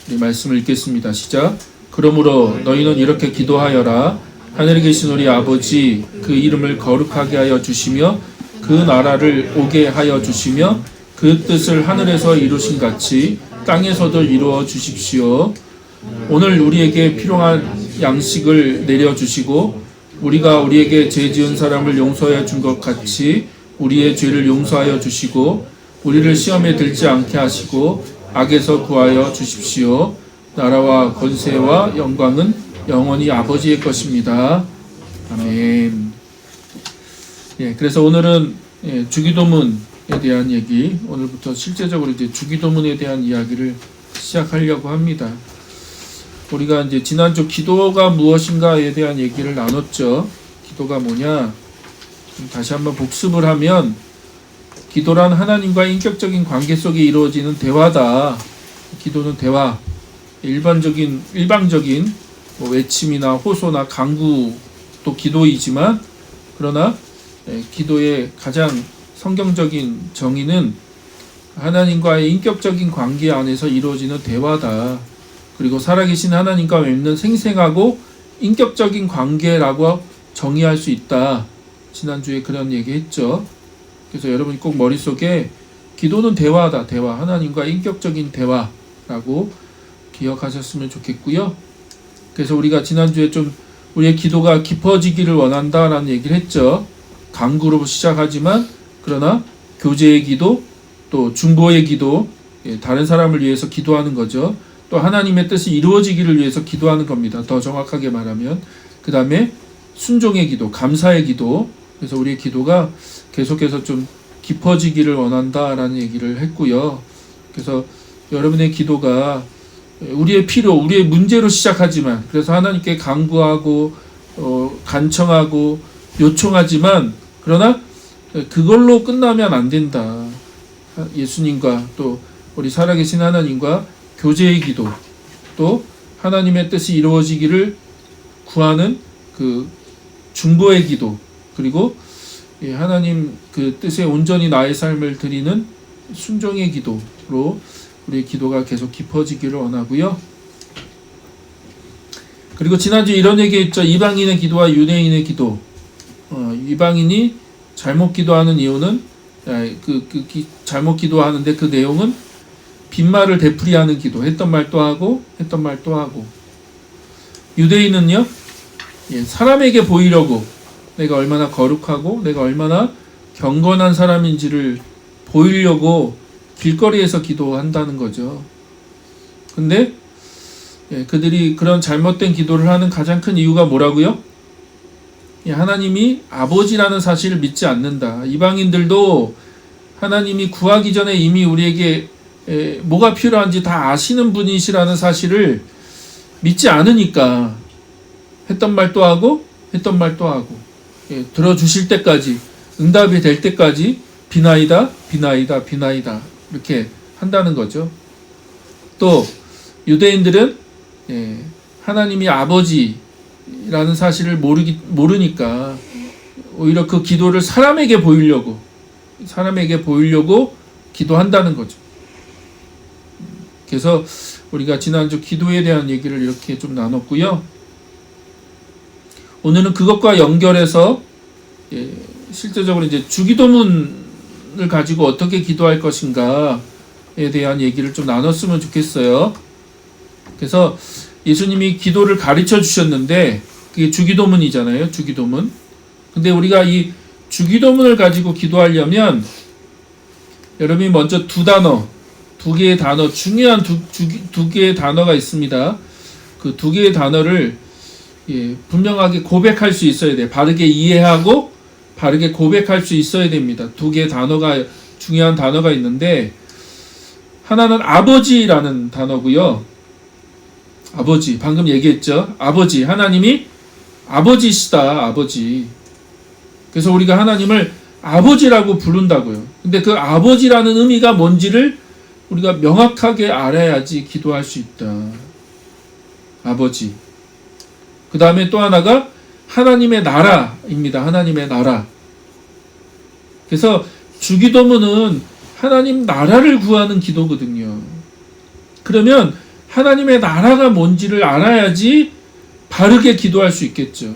우리 말씀을 읽겠습니다. 시작. 그러므로 너희는 이렇게 기도하여라. 하늘에 계신 우리 아버지, 그 이름을 거룩하게 하여 주시며 그 나라를 오게 하여 주시며 그 뜻을 하늘에서 이루신 같이 땅에서도 이루어 주십시오. 오늘 우리에게 필요한 양식을 내려주시고 우리가 우리에게 죄 지은 사람을 용서해 준 것 같이 우리의 죄를 용서하여 주시고 우리를 시험에 들지 않게 하시고 악에서 구하여 주십시오. 나라와 권세와 영광은 영원히 아버지의 것입니다. 아멘. 그래서 오늘은 주기도문에 대한 얘기, 오늘부터 실제적으로 이제 주기도문에 대한 이야기를 시작하려고 합니다. 우리가 이제 지난주 기도가 무엇인가에 대한 얘기를 나눴죠. 기도가 뭐냐? 다시 한번 복습을 하면 기도란 하나님과의 인격적인 관계 속에 이루어지는 대화다. 기도는 대화. 일방적인 뭐 외침이나 호소나 간구도 기도이지만 그러나 기도의 가장 성경적인 정의는 하나님과의 인격적인 관계 안에서 이루어지는 대화다. 그리고 살아계신 하나님과 맺는 생생하고 인격적인 관계라고 정의할 수 있다. 지난주에 그런 얘기 했죠. 그래서 여러분이 꼭 머릿속에 기도는 대화다. 대화. 하나님과 인격적인 대화라고 기억하셨으면 좋겠고요. 그래서 우리가 지난주에 좀 우리의 기도가 깊어지기를 원한다라는 얘기를 했죠. 간구로 시작하지만 그러나 교제의 기도, 또 중보의 기도, 다른 사람을 위해서 기도하는 거죠. 또 하나님의 뜻이 이루어지기를 위해서 기도하는 겁니다. 더 정확하게 말하면. 그 다음에 순종의 기도, 감사의 기도. 그래서 우리의 기도가 계속해서 좀 깊어지기를 원한다라는 얘기를 했고요. 그래서 여러분의 기도가 우리의 필요, 우리의 문제로 시작하지만 그래서 하나님께 간구하고 간청하고 요청하지만 그러나 그걸로 끝나면 안 된다. 예수님과 또 우리 살아계신 하나님과 교제의 기도, 또 하나님의 뜻이 이루어지기를 구하는 그 중보의 기도, 그리고 하나님 그 뜻에 온전히 나의 삶을 드리는 순종의 기도로 우리의 기도가 계속 깊어지기를 원하고요. 그리고 지난주 이런 얘기했죠. 이방인의 기도와 유대인의 기도. 이방인이 잘못 기도하는 이유는 잘못 기도하는데 그 내용은 빈말을 되풀이하는 기도. 했던 말 또 하고 했던 말 또 하고. 유대인은요. 사람에게 보이려고 내가 얼마나 거룩하고 내가 얼마나 경건한 사람인지를 보이려고 길거리에서 기도한다는 거죠. 근데 그들이 그런 잘못된 기도를 하는 가장 큰 이유가 뭐라고요? 하나님이 아버지라는 사실을 믿지 않는다. 이방인들도 하나님이 구하기 전에 이미 우리에게 뭐가 필요한지 다 아시는 분이시라는 사실을 믿지 않으니까 했던 말 또 하고 했던 말 또 하고 들어주실 때까지 응답이 될 때까지 비나이다 비나이다 비나이다 이렇게 한다는 거죠. 또 유대인들은 하나님이 아버지라는 사실을 모르니까 오히려 그 기도를 사람에게 보이려고 기도한다는 거죠. 그래서 우리가 지난주 기도에 대한 얘기를 이렇게 좀 나눴고요. 오늘은 그것과 연결해서 실제적으로 이제 주기도문을 가지고 어떻게 기도할 것인가에 대한 얘기를 좀 나눴으면 좋겠어요. 그래서 예수님이 기도를 가르쳐 주셨는데 그게 주기도문이잖아요. 주기도문. 근데 우리가 이 주기도문을 가지고 기도하려면 여러분이 먼저 두 개의 단어, 중요한 두 개의 단어가 있습니다. 그 두 개의 단어를 분명하게 고백할 수 있어야 돼요. 바르게 이해하고 바르게 고백할 수 있어야 됩니다. 두 개의 단어가, 중요한 단어가 있는데 하나는 아버지라는 단어고요. 아버지, 방금 얘기했죠. 아버지, 하나님이 아버지시다. 아버지. 그래서 우리가 하나님을 아버지라고 부른다고요. 근데 그 아버지라는 의미가 뭔지를 우리가 명확하게 알아야지 기도할 수 있다. 아버지. 그 다음에 또 하나가 하나님의 나라입니다. 하나님의 나라. 그래서 주기도문은 하나님 나라를 구하는 기도거든요. 그러면 하나님의 나라가 뭔지를 알아야지 바르게 기도할 수 있겠죠.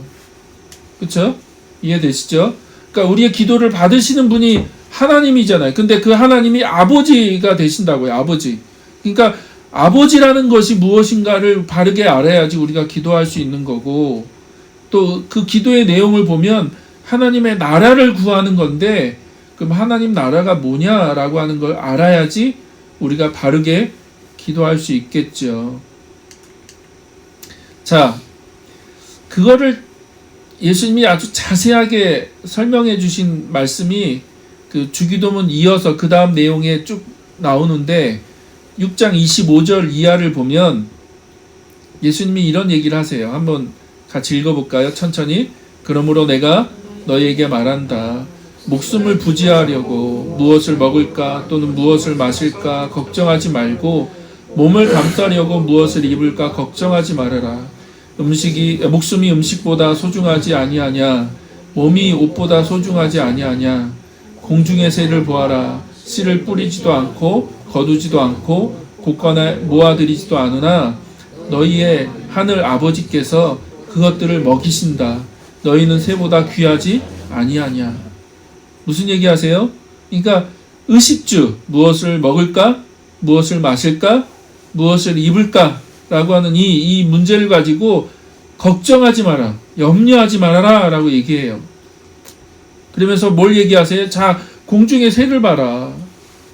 그렇죠? 이해되시죠? 그러니까 우리의 기도를 받으시는 분이 하나님이잖아요. 근데 그 하나님이 아버지가 되신다고요. 아버지. 그러니까 아버지라는 것이 무엇인가를 바르게 알아야지 우리가 기도할 수 있는 거고, 또 그 기도의 내용을 보면 하나님의 나라를 구하는 건데, 그럼 하나님 나라가 뭐냐라고 하는 걸 알아야지 우리가 바르게 기도할 수 있겠죠. 자, 그거를 예수님이 아주 자세하게 설명해 주신 말씀이 그 주기도문 이어서 그 다음 내용에 쭉 나오는데, 6장 25절 이하를 보면 예수님이 이런 얘기를 하세요. 한번 같이 읽어볼까요? 천천히. 그러므로 내가 너희에게 말한다. 목숨을 부지하려고 무엇을 먹을까 또는 무엇을 마실까 걱정하지 말고, 몸을 감싸려고 무엇을 입을까 걱정하지 말아라. 목숨이 음식보다 소중하지 아니하냐? 몸이 옷보다 소중하지 아니하냐? 공중의 새를 보아라. 씨를 뿌리지도 않고 거두지도 않고 곳간에 모아들이지도 않으나 너희의 하늘 아버지께서 그것들을 먹이신다. 너희는 새보다 귀하지 아니하냐? 무슨 얘기하세요? 그러니까 의식주, 무엇을 먹을까? 무엇을 마실까? 무엇을 입을까? 라고 하는 이 문제를 가지고 걱정하지 마라, 염려하지 말아라 라고 얘기해요. 그러면서 뭘 얘기하세요? 자, 공중의 새를 봐라.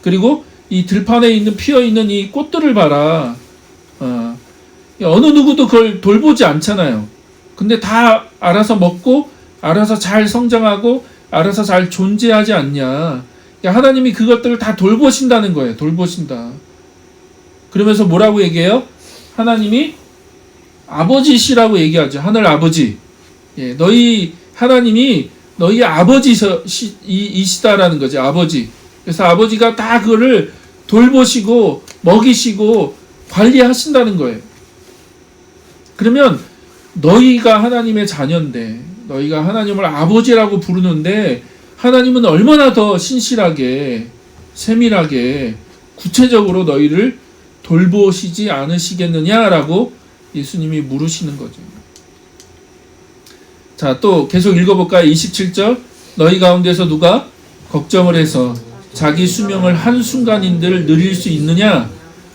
그리고 이 들판에 있는 피어있는 이 꽃들을 봐라. 어느 누구도 그걸 돌보지 않잖아요. 근데 다 알아서 먹고 알아서 잘 성장하고 알아서 잘 존재하지 않냐. 하나님이 그것들을 다 돌보신다는 거예요. 돌보신다. 그러면서 뭐라고 얘기해요? 하나님이 아버지시라고 얘기하죠. 하늘 아버지. 예, 너희 하나님이 너희 아버지이시다라는 거죠. 아버지. 그래서 아버지가 다 그거를 돌보시고 먹이시고 관리하신다는 거예요. 그러면 너희가 하나님의 자녀인데, 너희가 하나님을 아버지라고 부르는데 하나님은 얼마나 더 신실하게, 세밀하게, 구체적으로 너희를 돌보시지 않으시겠느냐라고 예수님이 물으시는 거죠. 자, 또 계속 읽어볼까요? 27절. 너희 가운데서 누가 걱정을 해서 자기 수명을 한순간인들 누릴 수 있느냐?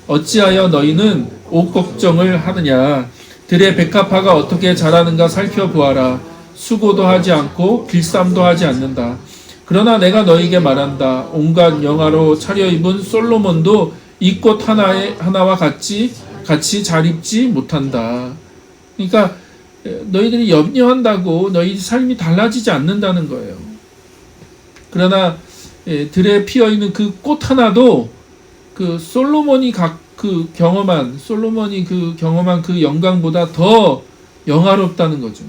어찌하여 너희는 옷 걱정을 하느냐? 들의 백합화가 어떻게 자라는가 살펴보아라. 수고도 하지 않고 길쌈도 하지 않는다. 그러나 내가 너희에게 말한다. 온갖 영화로 차려입은 솔로몬도 이 꽃 하나와 같이 잘 입지 못한다. 그러니까 너희들이 염려한다고 너희 삶이 달라지지 않는다는 거예요. 그러나 들에 피어있는 그 꽃 하나도 그 솔로몬이 경험한 그 영광보다 더 영화롭다는 거죠.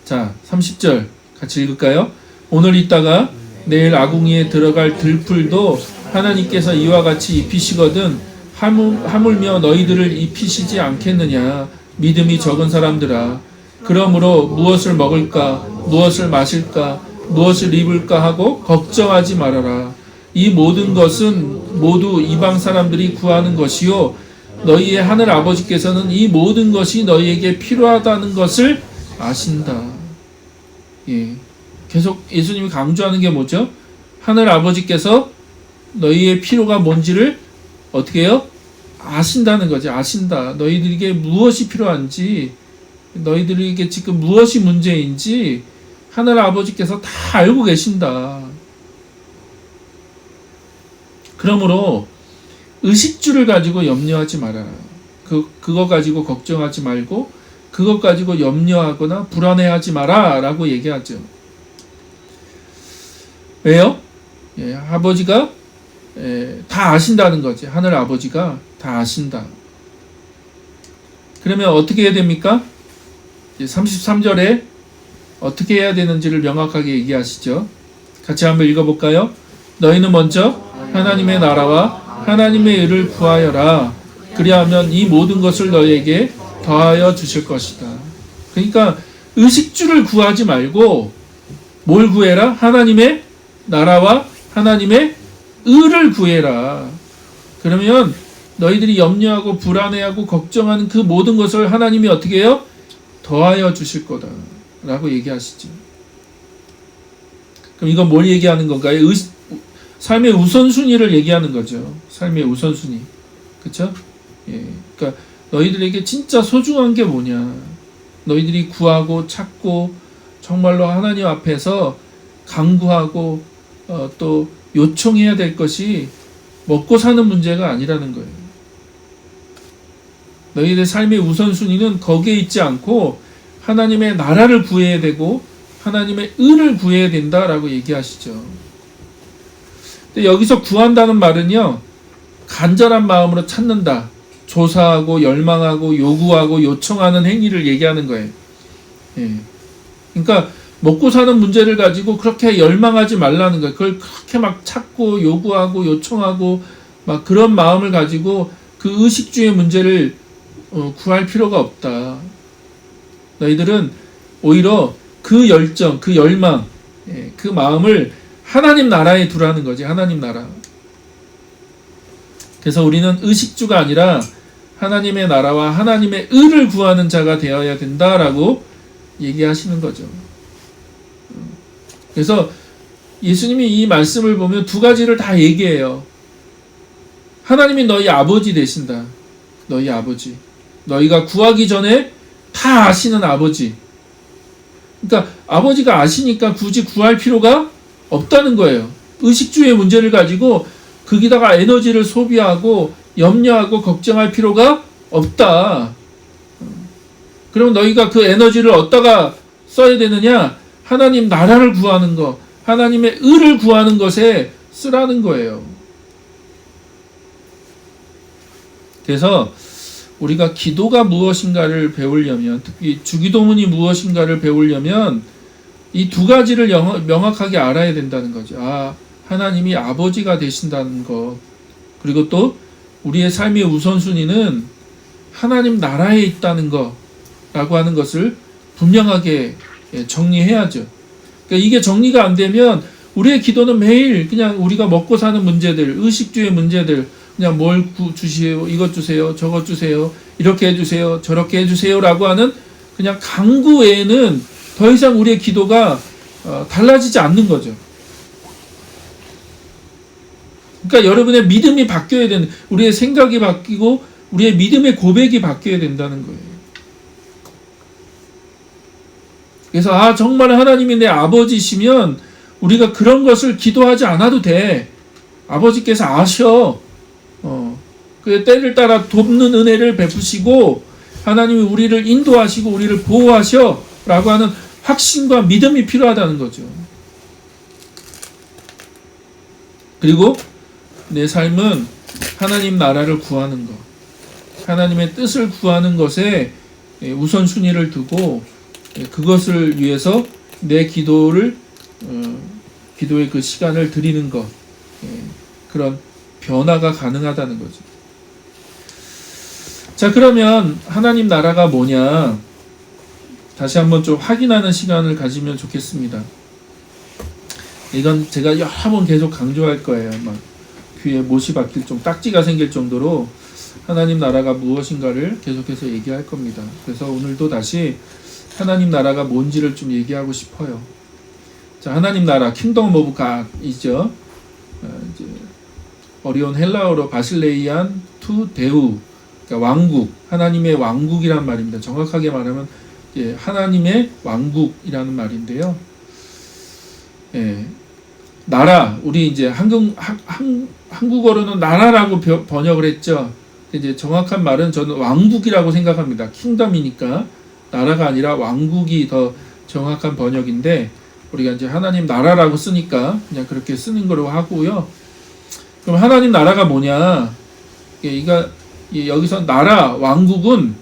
자, 30절 같이 읽을까요? 오늘 있다가 내일 아궁이에 들어갈 들풀도 하나님께서 이와 같이 입히시거든 하물며 너희들을 입히시지 않겠느냐? 믿음이 적은 사람들아. 그러므로 무엇을 먹을까, 무엇을 마실까, 무엇을 입을까 하고 걱정하지 말아라. 이 모든 것은 모두 이방 사람들이 구하는 것이요 너희의 하늘 아버지께서는 이 모든 것이 너희에게 필요하다는 것을 아신다. 예. 계속 예수님이 강조하는 게 뭐죠? 하늘 아버지께서 너희의 필요가 뭔지를 어떻게 해요? 아신다는 거지. 아신다. 너희들에게 무엇이 필요한지, 너희들에게 지금 무엇이 문제인지 하늘 아버지께서 다 알고 계신다. 그러므로 의식주를 가지고 염려하지 말아라. 그거 가지고 걱정하지 말고 그것 가지고 염려하거나 불안해하지 마라 라고 얘기하죠. 왜요? 예, 아버지가 다 아신다는 거지. 하늘 아버지가 다 아신다. 그러면 어떻게 해야 됩니까? 33절에 어떻게 해야 되는지를 명확하게 얘기하시죠. 같이 한번 읽어볼까요? 너희는 먼저 하나님의 나라와 하나님의 의를 구하여라. 그리하면 이 모든 것을 너희에게 더하여 주실 것이다. 그러니까 의식주를 구하지 말고 뭘 구해라? 하나님의 나라와 하나님의 의를 구해라. 그러면 너희들이 염려하고 불안해하고 걱정하는 그 모든 것을 하나님이 어떻게 해요? 더하여 주실 거다 라고 얘기하시죠. 그럼 이건 뭘 얘기하는 건가요? 삶의 우선순위를 얘기하는 거죠. 삶의 우선순위. 그쵸? 예. 그러니까 너희들에게 진짜 소중한 게 뭐냐? 너희들이 구하고 찾고 정말로 하나님 앞에서 간구하고 또 요청해야 될 것이 먹고 사는 문제가 아니라는 거예요. 너희들의 삶의 우선순위는 거기에 있지 않고 하나님의 나라를 구해야 되고 하나님의 의를 구해야 된다라고 얘기하시죠. 근데 여기서 구한다는 말은요, 간절한 마음으로 찾는다, 조사하고 열망하고 요구하고 요청하는 행위를 얘기하는 거예요. 예. 그러니까 먹고 사는 문제를 가지고 그렇게 열망하지 말라는 거예요. 그걸 그렇게 막 찾고 요구하고 요청하고 막 그런 마음을 가지고 그 의식주의 문제를 구할 필요가 없다. 너희들은 오히려 그 열정, 그 열망, 그 마음을 하나님 나라에 두라는 거지. 하나님 나라. 그래서 우리는 의식주가 아니라 하나님의 나라와 하나님의 의를 구하는 자가 되어야 된다라고 얘기하시는 거죠. 그래서 예수님이 이 말씀을 보면 두 가지를 다 얘기해요. 하나님이 너희 아버지 되신다. 너희 아버지. 너희가 구하기 전에 다 아시는 아버지. 그러니까 아버지가 아시니까 굳이 구할 필요가 없다는 거예요. 의식주의 문제를 가지고 거기다가 에너지를 소비하고 염려하고 걱정할 필요가 없다. 그럼 너희가 그 에너지를 어디다가 써야 되느냐? 하나님 나라를 구하는 것, 하나님의 의를 구하는 것에 쓰라는 거예요. 그래서 우리가 기도가 무엇인가를 배우려면, 특히 주기도문이 무엇인가를 배우려면 이 두 가지를 명확하게 알아야 된다는 거죠. 하나님이 아버지가 되신다는 것, 그리고 또 우리의 삶의 우선순위는 하나님 나라에 있다는 거라고 하는 것을 분명하게 정리해야죠. 그러니까 이게 정리가 안 되면 우리의 기도는 매일 그냥 우리가 먹고 사는 문제들, 의식주의 문제들, 그냥 뭘 주세요, 이것 주세요, 저것 주세요, 이렇게 해주세요, 저렇게 해주세요 라고 하는 그냥 간구 외에는 더 이상 우리의 기도가 달라지지 않는 거죠. 그러니까 여러분의 믿음이 바뀌어야 되는, 우리의 생각이 바뀌고 우리의 믿음의 고백이 바뀌어야 된다는 거예요. 그래서 정말 하나님이 내 아버지시면 우리가 그런 것을 기도하지 않아도 돼. 아버지께서 아셔. 그 때를 따라 돕는 은혜를 베푸시고 하나님이 우리를 인도하시고 우리를 보호하셔 라고 하는 확신과 믿음이 필요하다는 거죠. 그리고 내 삶은 하나님 나라를 구하는 것, 하나님의 뜻을 구하는 것에 우선순위를 두고 그것을 위해서 내 기도의 그 시간을 드리는 것, 그런 변화가 가능하다는 거죠. 자, 그러면 하나님 나라가 뭐냐? 다시 한번 좀 확인하는 시간을 가지면 좋겠습니다. 이건 제가 여러 번 계속 강조할 거예요. 막 귀에 못이 박힐 좀 딱지가 생길 정도로 하나님 나라가 무엇인가를 계속해서 얘기할 겁니다. 그래서 오늘도 다시 하나님 나라가 뭔지를 좀 얘기하고 싶어요. 자, 하나님 나라, 킹덤 오브 갓이죠. 어려운 헬라어로 바실레이안 투 데우, 그러니까 왕국, 하나님의 왕국이란 말입니다. 정확하게 말하면 하나님의 왕국이라는 말인데요. 나라, 우리 이제 한국어로는 나라라고 번역을 했죠. 이제 정확한 말은 저는 왕국이라고 생각합니다. 킹덤이니까 나라가 아니라 왕국이 더 정확한 번역인데 우리가 이제 하나님 나라라고 쓰니까 그냥 그렇게 쓰는 거로 하고요. 그럼 하나님 나라가 뭐냐? 여기서 나라, 왕국은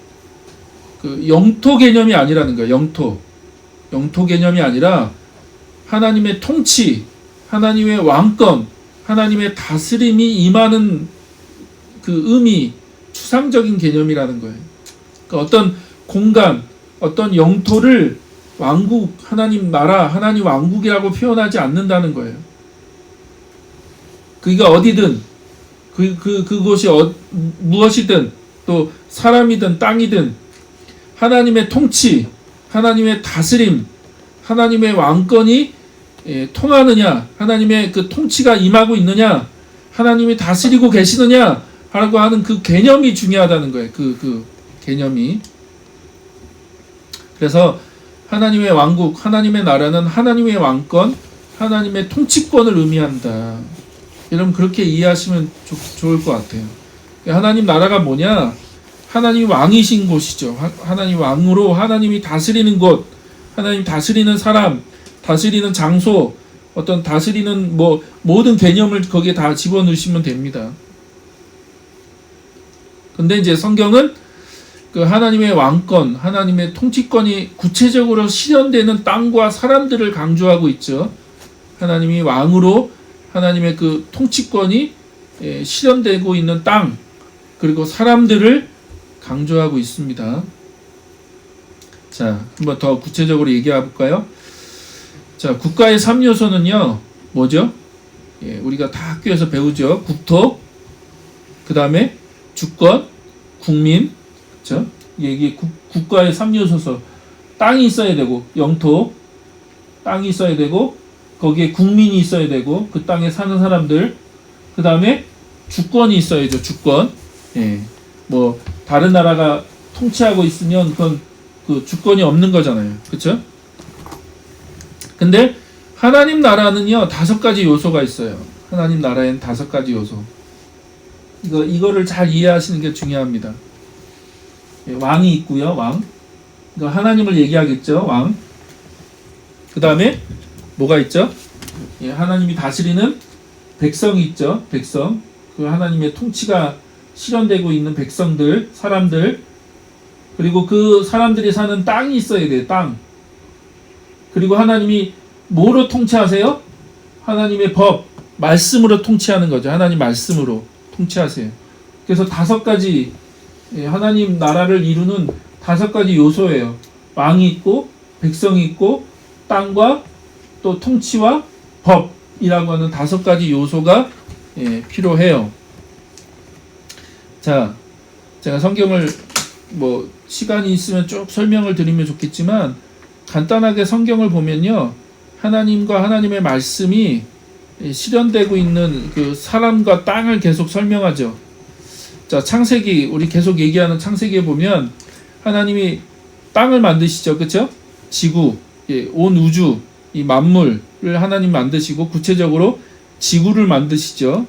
그 영토 개념이 아니라는 거예요. 영토 개념이 아니라 하나님의 통치, 하나님의 왕권, 하나님의 다스림이 임하는 그 의미, 추상적인 개념이라는 거예요. 그러니까 어떤 공간, 어떤 영토를 왕국, 하나님 나라, 하나님 왕국이라고 표현하지 않는다는 거예요. 그게 어디든 그곳이 무엇이든 또 사람이든 땅이든 하나님의 통치, 하나님의 다스림, 하나님의 왕권이 통하느냐, 하나님의 그 통치가 임하고 있느냐, 하나님이 다스리고 계시느냐 라고 하는 그 개념이 중요하다는 거예요. 그 개념이. 그래서 하나님의 왕국, 하나님의 나라는 하나님의 왕권, 하나님의 통치권을 의미한다. 여러분 그렇게 이해하시면 좋을 것 같아요. 하나님 나라가 뭐냐? 하나님이 왕이신 곳이죠. 하나님 왕으로 하나님이 다스리는 곳, 하나님 다스리는 사람, 다스리는 장소, 어떤 다스리는 모든 개념을 거기에 다 집어넣으시면 됩니다. 근데 이제 성경은 그 하나님의 왕권, 하나님의 통치권이 구체적으로 실현되는 땅과 사람들을 강조하고 있죠. 하나님이 왕으로 하나님의 그 통치권이 실현되고 있는 땅, 그리고 사람들을 강조하고 있습니다. 자, 한번 더 구체적으로 얘기해 볼까요? 자, 국가의 3요소는요, 뭐죠? 우리가 다 학교에서 배우죠. 국토, 그 다음에 주권, 국민, 그렇죠? 이게 국가의 3요소서 땅이 있어야 되고, 영토, 땅이 있어야 되고, 거기에 국민이 있어야 되고, 그 땅에 사는 사람들, 그 다음에 주권이 있어야죠. 주권. 다른 나라가 통치하고 있으면 그건 그 주권이 없는 거잖아요. 그렇죠? 근데 하나님 나라는요 5가지 요소가 있어요. 하나님 나라엔 5가지 요소. 이거를 잘 이해하시는 게 중요합니다. 왕이 있고요. 왕. 하나님을 얘기하겠죠. 왕. 그 다음에 뭐가 있죠? 하나님이 다스리는 백성이 있죠. 백성. 그 하나님의 통치가 실현되고 있는 백성들, 사람들. 그리고 그 사람들이 사는 땅이 있어야 돼요. 땅. 그리고 하나님이 뭐로 통치하세요? 하나님의 법, 말씀으로 통치하는 거죠. 하나님 말씀으로 통치하세요. 그래서 5가지 하나님 나라를 이루는 5가지 요소예요. 왕이 있고 백성이 있고 땅과 또 통치와 법이라고 하는 5가지 요소가 필요해요. 자, 제가 성경을 시간이 있으면 쭉 설명을 드리면 좋겠지만 간단하게 성경을 보면요, 하나님과 하나님의 말씀이 실현되고 있는 그 사람과 땅을 계속 설명하죠. 자, 창세기, 우리 계속 얘기하는 창세기에 보면 하나님이 땅을 만드시죠. 그렇죠? 지구, 온 우주, 이 만물을 하나님 만드시고 구체적으로 지구를 만드시죠.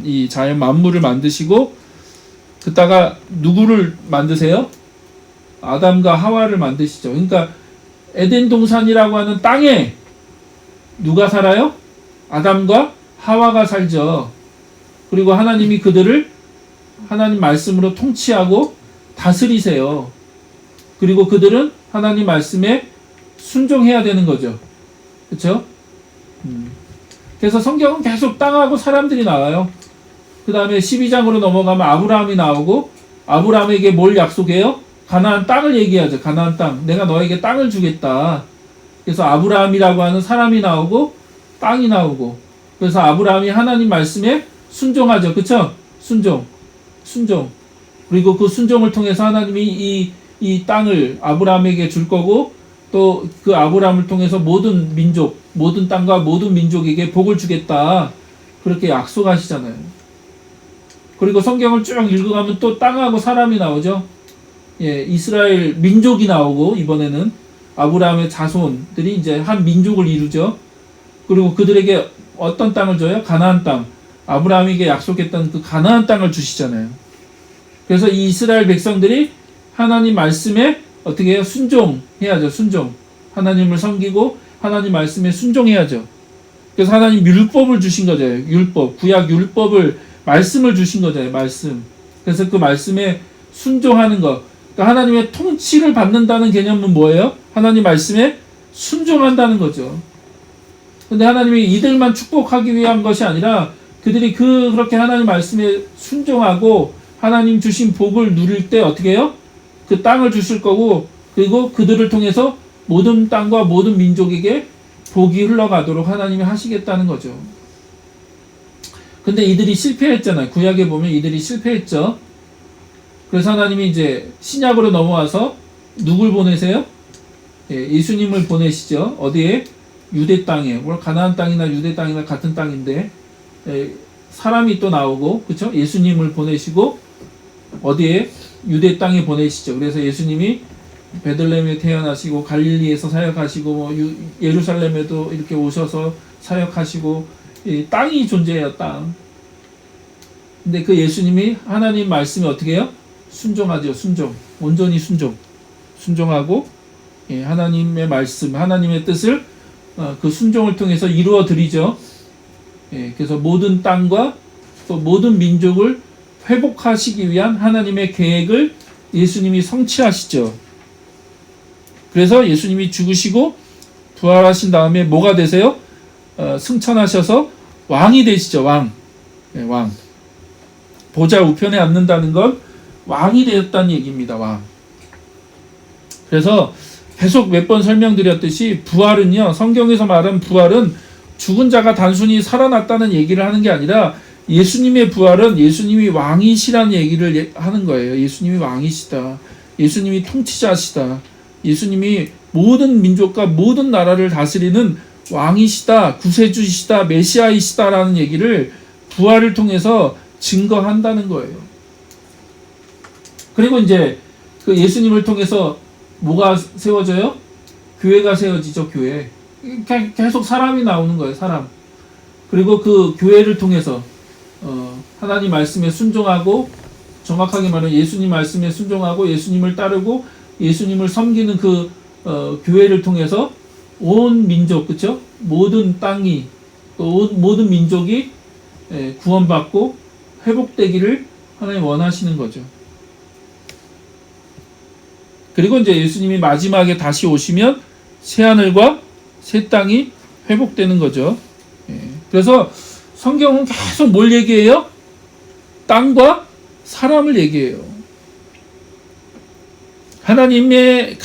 이 자연 만물을 만드시고 그다가 누구를 만드세요? 아담과 하와를 만드시죠. 그러니까 에덴 동산이라고 하는 땅에 누가 살아요? 아담과 하와가 살죠. 그리고 하나님이 그들을 하나님 말씀으로 통치하고 다스리세요. 그리고 그들은 하나님 말씀에 순종해야 되는 거죠. 그렇죠? 그래서 성경은 계속 땅하고 사람들이 나와요. 그 다음에 12장으로 넘어가면 아브라함이 나오고 아브라함에게 뭘 약속해요? 가나안 땅을 얘기하죠. 가나안 땅. 내가 너에게 땅을 주겠다. 그래서 아브라함이라고 하는 사람이 나오고 땅이 나오고, 그래서 아브라함이 하나님 말씀에 순종하죠. 그쵸? 순종. 그리고 그 순종을 통해서 하나님이 이 땅을 아브라함에게 줄 거고, 또 그 아브라함을 통해서 모든 민족, 모든 땅과 모든 민족에게 복을 주겠다. 그렇게 약속하시잖아요. 그리고 성경을 쭉 읽어가면 또 땅하고 사람이 나오죠. 이스라엘 민족이 나오고, 이번에는 아브라함의 자손들이 이제 한 민족을 이루죠. 그리고 그들에게 어떤 땅을 줘요? 가나안 땅. 아브라함에게 약속했던 그 가나안 땅을 주시잖아요. 그래서 이 이스라엘 백성들이 하나님 말씀에 어떻게 해요? 순종해야죠. 순종. 하나님을 섬기고 하나님 말씀에 순종해야죠. 그래서 하나님 율법을 주신 거죠. 율법, 구약 율법을, 말씀을 주신 거잖아요. 말씀. 그래서 그 말씀에 순종하는 것. 그러니까 하나님의 통치를 받는다는 개념은 뭐예요? 하나님 말씀에 순종한다는 거죠. 근데 하나님이 이들만 축복하기 위한 것이 아니라 그들이 그렇게 하나님 말씀에 순종하고 하나님 주신 복을 누릴 때 어떻게 해요? 그 땅을 주실 거고, 그리고 그들을 통해서 모든 땅과 모든 민족에게 복이 흘러가도록 하나님이 하시겠다는 거죠. 근데 이들이 실패했잖아요. 구약에 보면 이들이 실패했죠. 그래서 하나님이 이제 신약으로 넘어와서 누굴 보내세요? 예수님을 보내시죠. 어디에? 유대 땅에. 물론 가나안 땅이나 유대 땅이나 같은 땅인데 사람이 또 나오고, 그렇죠? 예수님을 보내시고 어디에? 유대 땅에 보내시죠. 그래서 예수님이 베들레헴에 태어나시고 갈릴리에서 사역하시고 예루살렘에도 이렇게 오셔서 사역하시고 땅이 존재해요. 땅. 근데 그 예수님이 하나님 말씀이 어떻게 해요? 순종하죠. 순종. 온전히 순종하고 하나님의 말씀, 하나님의 뜻을 그 순종을 통해서 이루어 드리죠. 그래서 모든 땅과 또 모든 민족을 회복하시기 위한 하나님의 계획을 예수님이 성취하시죠. 그래서 예수님이 죽으시고 부활하신 다음에 뭐가 되세요? 승천하셔서 왕이 되시죠. 왕. 보좌 우편에 앉는다는 건 왕이 되었다는 얘기입니다. 왕. 그래서 계속 몇 번 설명드렸듯이 부활은요, 성경에서 말하는 부활은 죽은 자가 단순히 살아났다는 얘기를 하는 게 아니라 예수님의 부활은 예수님이 왕이시라는 얘기를 하는 거예요. 예수님이 왕이시다. 예수님이 통치자시다. 예수님이 모든 민족과 모든 나라를 다스리는 왕이시다. 구세주이시다. 메시아이시다라는 얘기를 부활을 통해서 증거한다는 거예요. 그리고 이제 그 예수님을 통해서 뭐가 세워져요? 교회가 세워지죠. 교회. 계속 사람이 나오는 거예요. 사람. 그리고 그 교회를 통해서 하나님 말씀에 순종하고, 정확하게 말하면 예수님 말씀에 순종하고 예수님을 따르고 예수님을 섬기는 그 교회를 통해서 온 민족, 그렇죠? 모든 땅이 또 모든 민족이 구원받고 회복되기를 하나님 원하시는 거죠. 그리고 이제 예수님이 마지막에 다시 오시면 새 하늘과 새 땅이 회복되는 거죠. 그래서 성경은 계속 뭘 얘기해요? 땅과 사람을 얘기해요. 하나님을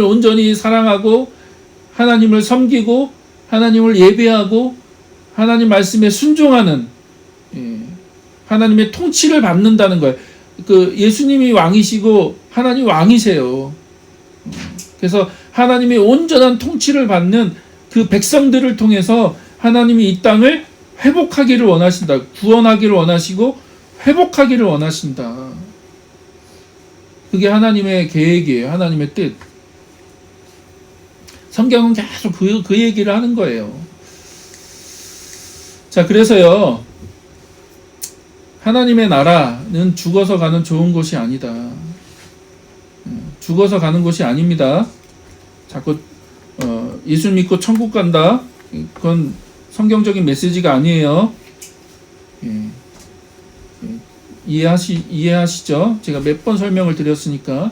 온전히 사랑하고 하나님을 섬기고 하나님을 예배하고 하나님 말씀에 순종하는, 하나님의 통치를 받는다는 거예요. 그 예수님이 왕이시고 하나님 왕이세요. 그래서 하나님의 온전한 통치를 받는 그 백성들을 통해서 하나님이 이 땅을 회복하기를 원하신다. 구원하기를 원하시고 회복하기를 원하신다. 그게 하나님의 계획이에요. 하나님의 뜻. 성경은 계속 그 얘기를 하는 거예요. 자, 그래서요, 하나님의 나라는 죽어서 가는 좋은 곳이 아니다. 죽어서 가는 곳이 아닙니다. 자꾸 예수 믿고 천국 간다. 그건 성경적인 메시지가 아니에요. 이해하시죠? 제가 몇 번 설명을 드렸으니까.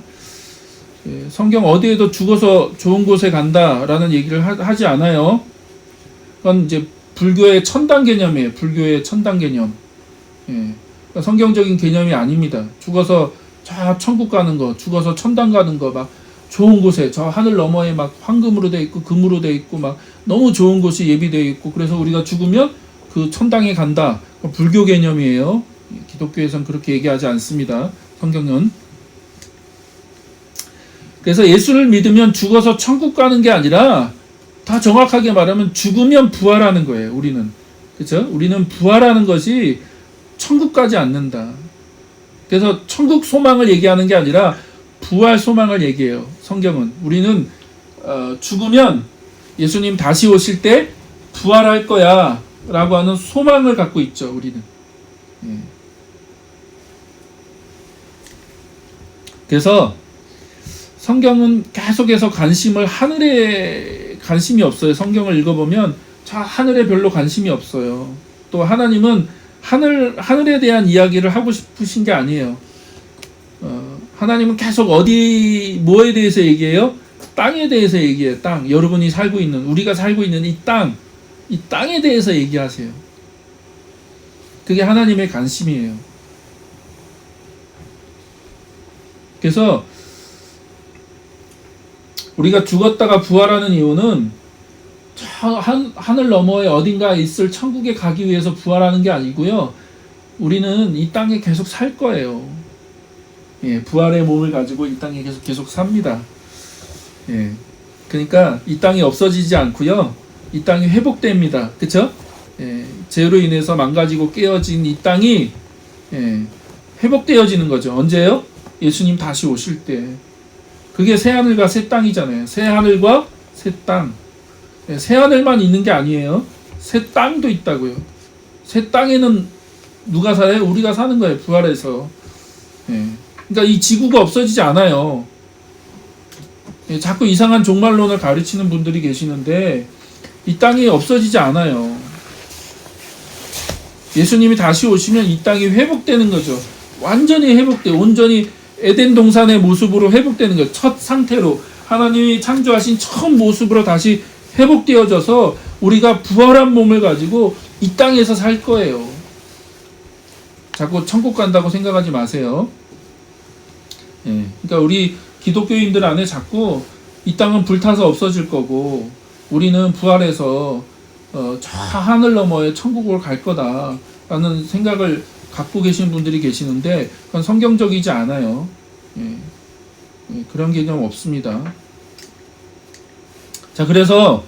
성경 어디에도 죽어서 좋은 곳에 간다라는 얘기를 하지 않아요. 그건 이제 불교의 천당 개념이에요. 불교의 천당 개념. 그러니까 성경적인 개념이 아닙니다. 죽어서 저 천국 가는 거, 죽어서 천당 가는 거, 막 좋은 곳에 저 하늘 너머에 막 황금으로 돼 있고 금으로 돼 있고 막 너무 좋은 곳이 예비되어 있고, 그래서 우리가 죽으면 그 천당에 간다. 불교 개념이에요. 기독교에서는 그렇게 얘기하지 않습니다. 성경은. 그래서 예수를 믿으면 죽어서 천국 가는 게 아니라, 더 정확하게 말하면 죽으면 부활하는 거예요. 우리는. 그렇죠? 우리는 부활하는 것이 천국 가지 않는다. 그래서 천국 소망을 얘기하는 게 아니라 부활 소망을 얘기해요. 성경은. 우리는 죽으면 예수님 다시 오실 때 부활할 거야 라고 하는 소망을 갖고 있죠. 우리는. 그래서 성경은 계속해서 하늘에 관심이 없어요. 성경을 읽어보면 저 하늘에 별로 관심이 없어요. 또 하나님은 하늘에 대한 이야기를 하고 싶으신 게 아니에요. 하나님은 계속 뭐에 대해서 얘기해요? 땅에 대해서 얘기해요. 땅. 여러분이 살고 있는, 우리가 살고 있는 이 땅에 대해서 얘기하세요. 그게 하나님의 관심이에요. 그래서 우리가 죽었다가 부활하는 이유는 하늘 너머에 어딘가에 있을 천국에 가기 위해서 부활하는 게 아니고요. 우리는 이 땅에 계속 살 거예요. 예, 부활의 몸을 가지고 이 땅에 계속 삽니다. 예, 그러니까 이 땅이 없어지지 않고요. 이 땅이 회복됩니다. 그쵸? 예, 죄로 인해서 망가지고 깨어진 이 땅이 회복되어지는 거죠. 언제요? 예수님 다시 오실 때. 그게 새하늘과 새 땅이잖아요. 새하늘과 새 땅. 새하늘만 있는 게 아니에요. 새 땅도 있다고요. 새 땅에는 누가 살아요? 우리가 사는 거예요. 부활해서. 그러니까 이 지구가 없어지지 않아요. 자꾸 이상한 종말론을 가르치는 분들이 계시는데 이 땅이 없어지지 않아요. 예수님이 다시 오시면 이 땅이 회복되는 거죠. 완전히 회복돼. 온전히 에덴 동산의 모습으로 회복되는 거예요. 첫 상태로 하나님이 창조하신 처음 모습으로 다시 회복되어져서 우리가 부활한 몸을 가지고 이 땅에서 살 거예요. 자꾸 천국 간다고 생각하지 마세요. 그러니까 우리 기독교인들 안에 자꾸 이 땅은 불타서 없어질 거고 우리는 부활해서 저 하늘 너머에 천국으로 갈 거다라는 생각을 갖고 계신 분들이 계시는데 그건 성경적이지 않아요. 그런 개념 없습니다. 자, 그래서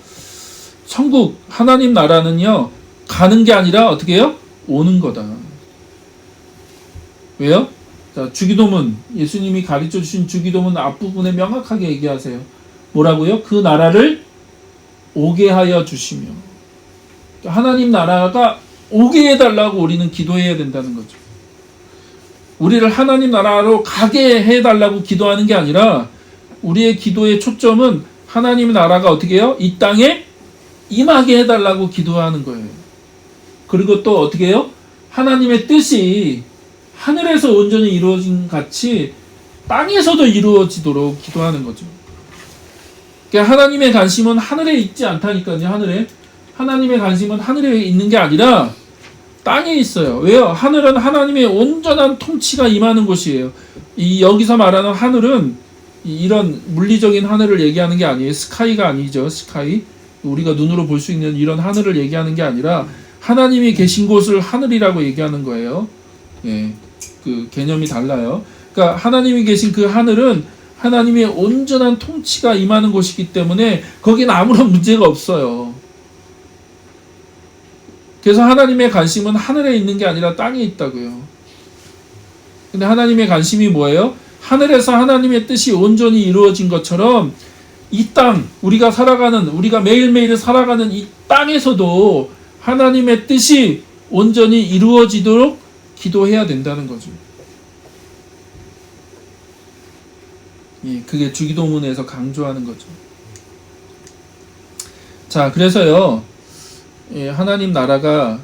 천국 하나님 나라는요 가는 게 아니라 어떻게 해요? 오는 거다. 왜요? 자, 주기도문, 예수님이 가르쳐 주신 주기도문 앞부분에 명확하게 얘기하세요. 뭐라고요? 그 나라를 오게 하여 주시며. 하나님 나라가 오게 해달라고 우리는 기도해야 된다는 거죠. 우리를 하나님 나라로 가게 해달라고 기도하는 게 아니라 우리의 기도의 초점은 하나님 나라가 어떻게 해요? 이 땅에 임하게 해달라고 기도하는 거예요. 그리고 또 어떻게 해요? 하나님의 뜻이 하늘에서 온전히 이루어진 같이 땅에서도 이루어지도록 기도하는 거죠. 그러니까 하나님의 관심은 하늘에 있지 않다니까요. 하나님의 관심은 하늘에 있는 게 아니라 땅에 있어요. 왜요? 하늘은 하나님의 온전한 통치가 임하는 곳이에요. 여기서 말하는 하늘은 이런 물리적인 하늘을 얘기하는 게 아니에요. 스카이가 아니죠. 스카이. 우리가 눈으로 볼 수 있는 이런 하늘을 얘기하는 게 아니라 하나님이 계신 곳을 하늘이라고 얘기하는 거예요. 그 개념이 달라요. 그러니까 하나님이 계신 그 하늘은 하나님의 온전한 통치가 임하는 곳이기 때문에 거긴 아무런 문제가 없어요. 그래서 하나님의 관심은 하늘에 있는 게 아니라 땅에 있다고요. 근데 하나님의 관심이 뭐예요? 하늘에서 하나님의 뜻이 온전히 이루어진 것처럼 이 땅, 우리가 매일매일 살아가는 이 땅에서도 하나님의 뜻이 온전히 이루어지도록 기도해야 된다는 거죠. 그게 주기도문에서 강조하는 거죠. 자, 그래서요, 하나님 나라가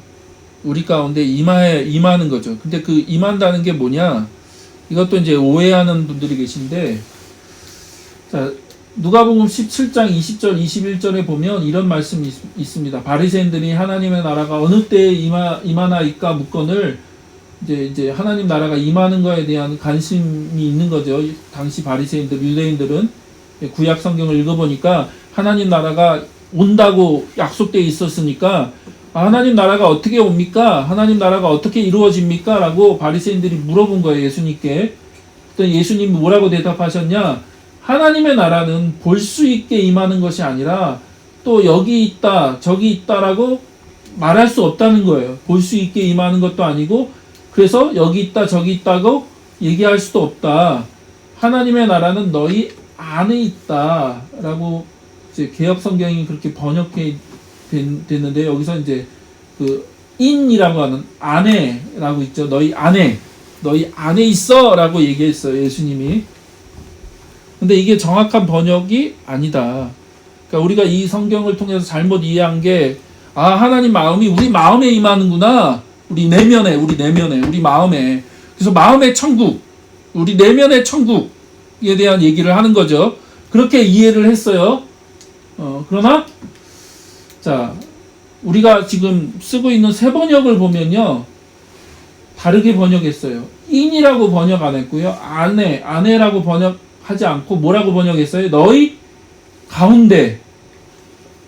우리 가운데 임하는 거죠. 근데 그 임한다는 게 뭐냐? 이것도 이제 오해하는 분들이 계신데, 자, 누가복음 17장 20절 21절에 보면 이런 말씀이 있습니다. 바리새인들이 하나님의 나라가 어느 때에 임하나이까 묻건을 이제 하나님 나라가 임하는 거에 대한 관심이 있는 거죠. 당시 바리새인들, 유대인들은 구약 성경을 읽어보니까 하나님 나라가 온다고 약속되어 있었으니까 하나님 나라가 어떻게 옵니까? 하나님 나라가 어떻게 이루어집니까? 라고 바리새인들이 물어본 거예요. 예수님께. 그랬더니 예수님이 뭐라고 대답하셨냐? 하나님의 나라는 볼 수 있게 임하는 것이 아니라 또 여기 있다 저기 있다라고 말할 수 없다는 거예요. 볼 수 있게 임하는 것도 아니고 그래서 여기 있다 저기 있다고 얘기할 수도 없다. 하나님의 나라는 너희 안에 있다라고 이제 개역 성경이 그렇게 번역해 됐는데 여기서 이제 그 in이라고 하는 안에라고 있죠. 너희 안에 있어라고 얘기했어요. 예수님이. 근데 이게 정확한 번역이 아니다. 그러니까 우리가 이 성경을 통해서 잘못 이해한 게 하나님 마음이 우리 마음에 임하는구나. 우리 내면에 우리 마음에. 그래서 마음의 천국, 우리 내면의 천국에 대한 얘기를 하는 거죠. 그렇게 이해를 했어요. 그러나 자, 우리가 지금 쓰고 있는 새 번역을 보면요. 다르게 번역했어요. in이라고 번역 안 했고요. 안에라고 번역하지 않고 뭐라고 번역했어요? 너희 가운데,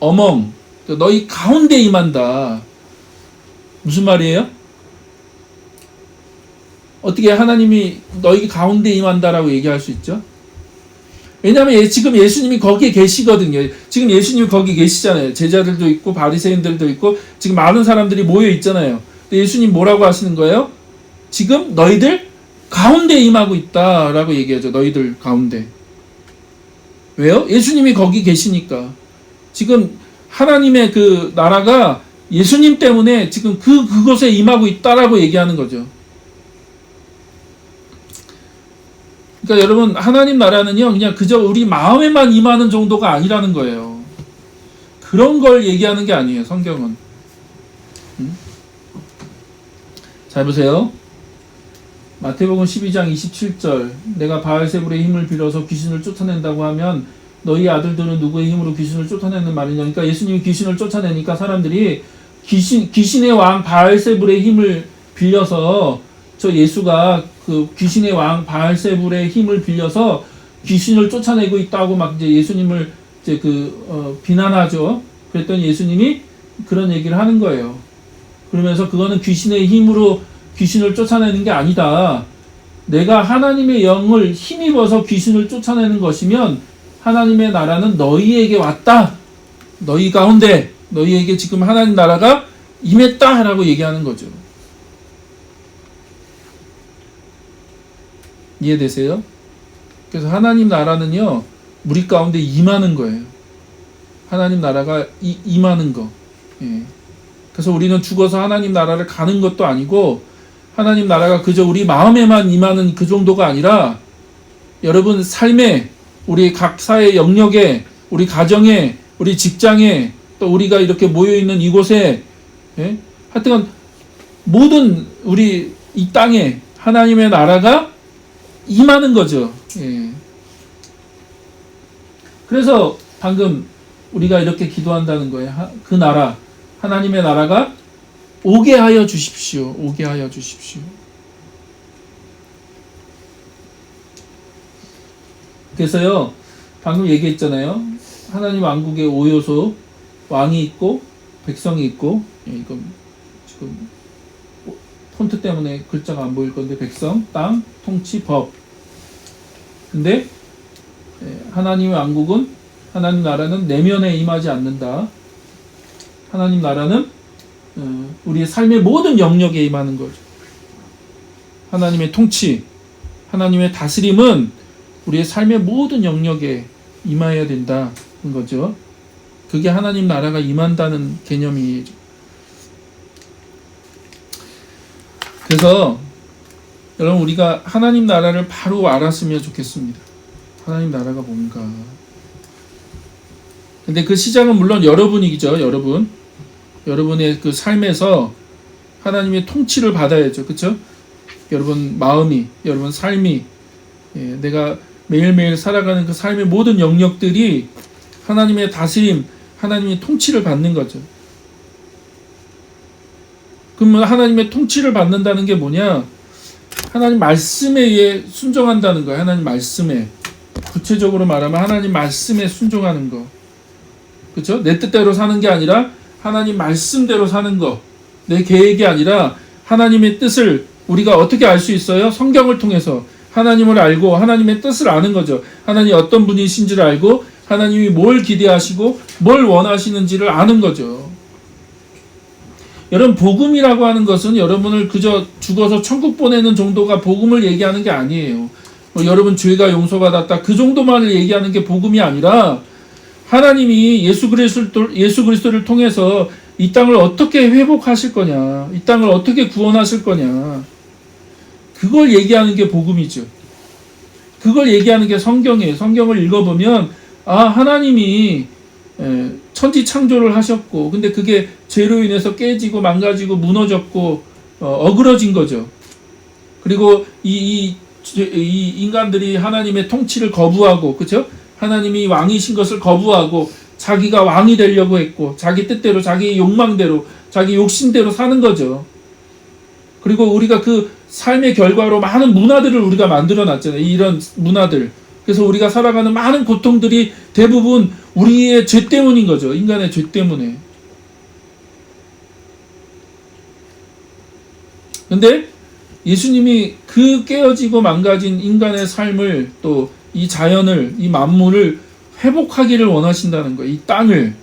among, 너희 가운데 임한다. 무슨 말이에요? 어떻게 하나님이 너희 가운데 임한다라고 얘기할 수 있죠? 왜냐하면 지금 예수님이 거기에 계시거든요. 지금 예수님이 거기 계시잖아요. 제자들도 있고 바리새인들도 있고 지금 많은 사람들이 모여 있잖아요. 근데 예수님 뭐라고 하시는 거예요? 지금 너희들 가운데 임하고 있다라고 얘기하죠. 너희들 가운데. 왜요? 예수님이 거기 계시니까. 지금 하나님의 그 나라가 예수님 때문에 지금 그곳에 임하고 있다라고 얘기하는 거죠. 그러니까 여러분, 하나님 나라는요, 그냥 그저 우리 마음에만 임하는 정도가 아니라는 거예요. 그런 걸 얘기하는 게 아니에요, 성경은. 잘 보세요. 마태복음 12장 27절. 내가 바알세불의 힘을 빌어서 귀신을 쫓아낸다고 하면 너희 아들들은 누구의 힘으로 귀신을 쫓아내는 말이냐. 그러니까 예수님이 귀신을 쫓아내니까 사람들이 귀신의 왕 바알세불의 힘을 빌려서 저 예수가 그 귀신의 왕 바알세불의 힘을 빌려서 귀신을 쫓아내고 있다고 막 이제 예수님을 이제 비난하죠. 그랬더니 예수님이 그런 얘기를 하는 거예요. 그러면서 그거는 귀신의 힘으로 귀신을 쫓아내는 게 아니다. 내가 하나님의 영을 힘입어서 귀신을 쫓아내는 것이면 하나님의 나라는 너희에게 왔다. 너희 가운데 너희에게 지금 하나님 나라가 임했다라고 얘기하는 거죠. 이해되세요? 그래서 하나님 나라는요, 우리 가운데 임하는 거예요. 하나님 나라가 임하는 거. 예. 그래서 우리는 죽어서 하나님 나라를 가는 것도 아니고, 하나님 나라가 그저 우리 마음에만 임하는 그 정도가 아니라, 여러분 삶에, 우리 각사의 영역에, 우리 가정에, 우리 직장에, 또 우리가 이렇게 모여있는 이곳에, 예? 하여튼 모든 우리 이 땅에 하나님의 나라가 임하는 거죠. 예. 그래서 방금 우리가 이렇게 기도한다는 거예요. 그 나라, 하나님의 나라가 오게 하여 주십시오. 오게 하여 주십시오. 그래서요, 방금 얘기했잖아요. 하나님 왕국의 5요소, 왕이 있고 백성이 있고, 예, 이건 지금 폰트 때문에 글자가 안 보일 건데, 백성, 땅, 통치, 법. 근데 하나님의 왕국은, 하나님 나라는 내면에 임하지 않는다. 하나님 나라는 우리의 삶의 모든 영역에 임하는 거죠. 하나님의 통치, 하나님의 다스림은 우리의 삶의 모든 영역에 임해야 된다는 거죠. 그게 하나님 나라가 임한다는 개념이죠. 그래서 여러분, 우리가 하나님 나라를 바로 알았으면 좋겠습니다. 하나님 나라가 뭔가. 근데 그 시작은 물론 여러분이죠. 여러분의 그 삶에서 하나님의 통치를 받아야죠. 그렇죠? 여러분 마음이, 여러분 삶이, 내가 매일매일 살아가는 그 삶의 모든 영역들이 하나님의 다스림, 하나님의 통치를 받는 거죠. 그러면 하나님의 통치를 받는다는 게 뭐냐? 하나님 말씀에 의해 순종한다는 거예요. 하나님 말씀에. 구체적으로 말하면 하나님 말씀에 순종하는 거. 그렇죠? 내 뜻대로 사는 게 아니라 하나님 말씀대로 사는 거. 내 계획이 아니라 하나님의 뜻을 우리가 어떻게 알 수 있어요? 성경을 통해서 하나님을 알고 하나님의 뜻을 아는 거죠. 하나님이 어떤 분이신지를 알고 하나님이 뭘 기대하시고 뭘 원하시는지를 아는 거죠. 여러분, 복음이라고 하는 것은 여러분을 그저 죽어서 천국 보내는 정도가 복음을 얘기하는 게 아니에요. 여러분 죄가 용서받았다, 그 정도만을 얘기하는 게 복음이 아니라, 하나님이 예수 그리스도를 통해서 이 땅을 어떻게 회복하실 거냐, 이 땅을 어떻게 구원하실 거냐, 그걸 얘기하는 게 복음이죠. 그걸 얘기하는 게 성경이에요. 성경을 읽어보면 하나님이 천지 창조를 하셨고, 근데 그게 죄로 인해서 깨지고 망가지고 무너졌고 어그러진 거죠. 그리고 이 인간들이 하나님의 통치를 거부하고, 그렇죠? 하나님이 왕이신 것을 거부하고 자기가 왕이 되려고 했고, 자기 뜻대로, 자기 욕망대로, 자기 욕심대로 사는 거죠. 그리고 우리가 그 삶의 결과로 많은 문화들을 우리가 만들어 놨잖아요. 이런 문화들. 그래서 우리가 살아가는 많은 고통들이 대부분 우리의 죄 때문인 거죠. 인간의 죄 때문에. 근데 예수님이 그 깨어지고 망가진 인간의 삶을, 또 이 자연을, 이 만물을 회복하기를 원하신다는 거예요. 이 땅을.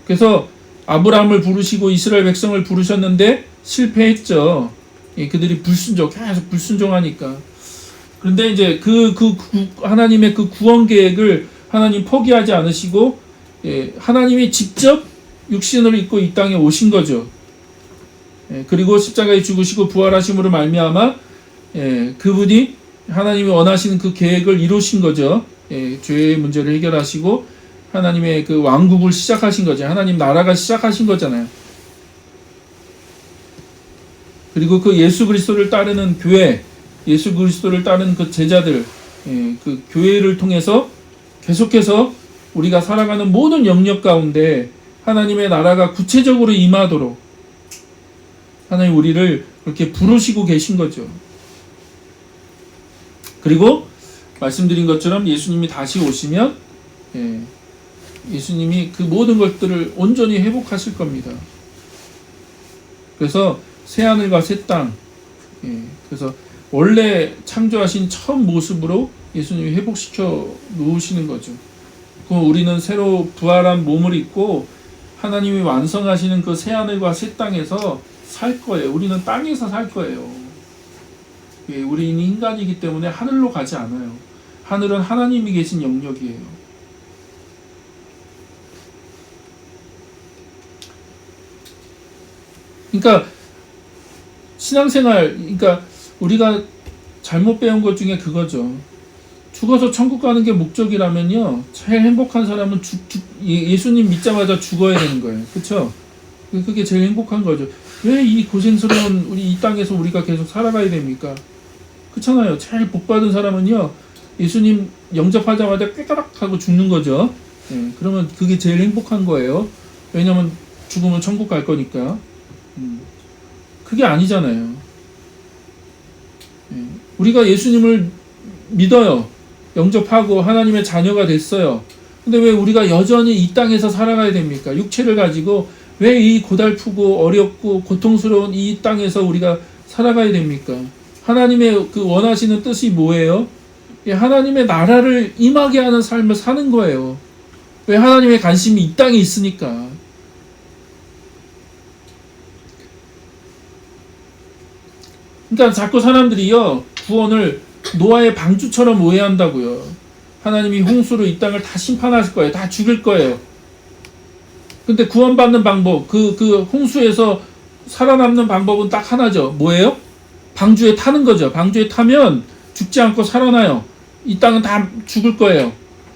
그래서 아브라함을 부르시고 이스라엘 백성을 부르셨는데 실패했죠. 그들이 계속 불순종하니까. 그런데 이제 하나님의 그 구원 계획을 하나님 포기하지 않으시고, 하나님이 직접 육신을 입고 이 땅에 오신 거죠. 그리고 십자가에 죽으시고 부활하심으로 말미암아 그분이 하나님이 원하시는 그 계획을 이루신 거죠. 죄의 문제를 해결하시고 하나님의 그 왕국을 시작하신 거죠. 하나님 나라가 시작하신 거잖아요. 그리고 그 예수 그리스도를 따르는 교회, 예수 그리스도를 따르는 그 제자들, 그 교회를 통해서 계속해서 우리가 살아가는 모든 영역 가운데 하나님의 나라가 구체적으로 임하도록 하나님 우리를 그렇게 부르시고 계신 거죠. 그리고 말씀드린 것처럼 예수님이 다시 오시면 예수님이 그 모든 것들을 온전히 회복하실 겁니다. 그래서 새하늘과 새 땅, 그래서 원래 창조하신 처음 모습으로 예수님이 회복시켜 놓으시는 거죠. 그럼 우리는 새로 부활한 몸을 입고 하나님이 완성하시는 그 새하늘과 새 땅에서 살 거예요. 우리는 땅에서 살 거예요. 우리는 인간이기 때문에 하늘로 가지 않아요. 하늘은 하나님이 계신 영역이에요. 그러니까 신앙생활, 그러니까 우리가 잘못 배운 것 중에 그거죠. 죽어서 천국 가는 게 목적이라면요, 제일 행복한 사람은 예수님 믿자마자 죽어야 되는 거예요. 그렇죠? 그게 제일 행복한 거죠. 왜 이 고생스러운 우리 이 땅에서 우리가 계속 살아가야 됩니까? 그렇잖아요. 제일 복받은 사람은요, 예수님 영접하자마자 꾀까락 하고 죽는 거죠. 그러면 그게 제일 행복한 거예요. 왜냐면 죽으면 천국 갈 거니까. 그게 아니잖아요. 우리가 예수님을 믿어요. 영접하고 하나님의 자녀가 됐어요. 근데 왜 우리가 여전히 이 땅에서 살아가야 됩니까? 육체를 가지고 왜 이 고달프고 어렵고 고통스러운 이 땅에서 우리가 살아가야 됩니까? 하나님의 그 원하시는 뜻이 뭐예요? 하나님의 나라를 임하게 하는 삶을 사는 거예요. 왜? 하나님의 관심이 이 땅에 있으니까. 그러니까 자꾸 사람들이요, 구원을 노아의 방주처럼 오해한다고요. 하나님이 홍수로 이 땅을 다 심판하실 거예요. 다 죽일 거예요. 근데 구원받는 방법, 그 홍수에서 살아남는 방법은 딱 하나죠. 뭐예요? 방주에 타는 거죠. 방주에 타면 죽지 않고 살아나요. 이 땅은 다 죽을 거예요.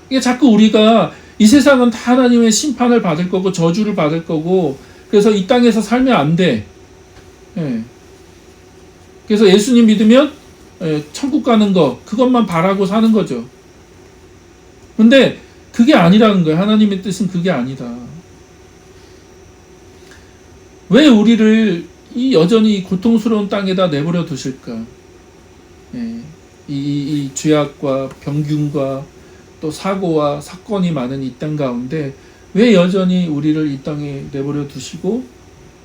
이게 자꾸 우리가 이 세상은 다 하나님의 심판을 받을 거고 저주를 받을 거고, 그래서 이 땅에서 살면 안 돼. 그래서 예수님 믿으면 천국 가는 거, 그것만 바라고 사는 거죠. 근데 그게 아니라는 거예요. 하나님의 뜻은 그게 아니다. 왜 우리를 이 여전히 고통스러운 땅에다 내버려 두실까? 이 죄악과 병균과 또 사고와 사건이 많은 이 땅 가운데 왜 여전히 우리를 이 땅에 내버려 두시고,